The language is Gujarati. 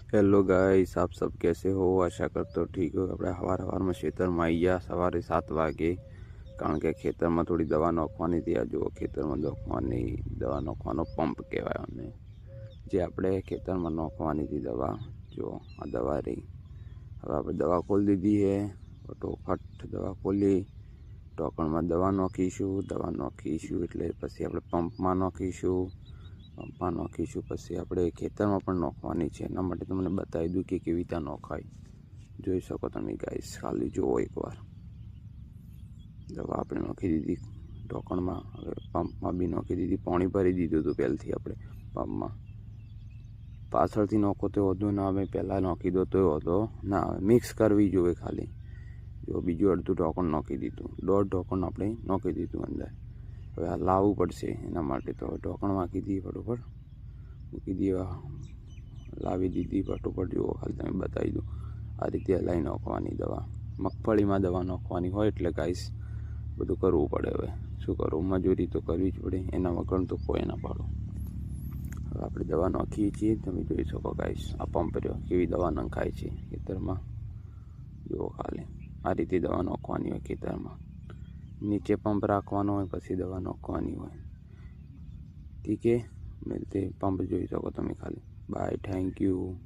हेलो गाइस, आप सब कैसे हो? आशा करता हूँ ठीक हो। આપણે સવારમાં ખેતરમાં આવી ગયા સવારે 7 વાગે, કારણ કે ખેતરમાં થોડી દવા નાખવાની હતી. આ જુઓ, ખેતરમાં દવા નાખવાનો પંપ કહેવાય અને જે આપણે ખેતરમાં નાખવાની હતી દવા, જો આ દવા રહી. હવે આપણે દવા ખોલી દીધી છે. ફટોફટ દવા ખોલી ઢોકણમાં દવા નાખીશું એટલે પછી આપણે પંપમાં નાખીશું. પછી આપણે ખેતરમાં પણ નાખવાની છે. એના માટે તમને બતાવી દઉં કે કેવી રીતે નખાય. જોઈ શકો તમે ગાઈસ, ખાલી જુઓ એકવાર. દવા આપણે નાખી દીધી ઢોકણમાં. હવે પંપમાં બી નાખી દીધી. પાણી ભરી દીધું હતું પહેલથી આપણે પંપમાં. પાછળથી નાખો તો વધુ ના આવે, પહેલાં નાખી દો તો વધુ ના આવે. મિક્સ કરવી જોઈએ ખાલી. જો બીજું અડધું ઢોકણ નાખી દીધું. દોઢ ઢોકણ આપણે નાખી દીધું અંદર. હવે આ લાવવું પડશે એના માટે. તો ઢોકણ નાખી દઈએ ફટોફટ. મૂકી દઈએ, લાવી દીધી ફટોફટ. જુઓ, ખાલી તમે બતાવી દો. આ રીતે હલાવી નાખવાની દવા. મગફળીમાં દવા નાખવાની હોય એટલે ગાઈસ બધું કરવું પડે. હવે શું કરવું, મજૂરી તો કરવી જ પડે. એના વગર તો કોઈ ના પાડો. હવે આપણે દવા નાખીએ છીએ. તમે જોઈ શકો ગાઈસ, આ પંપ રહ્યો કેવી દવા નખાય છે ખેતરમાં. જુઓ ખાલી આ રીતે દવા નાખવાની હોય ખેતરમાં. નીચે પંપ રાખવાનો હોય, પછી દવા નાખવાની હોય. ઠીક છે, મિલતે પંપ જોઈ શકો તમે ખાલી. Bye, thank you.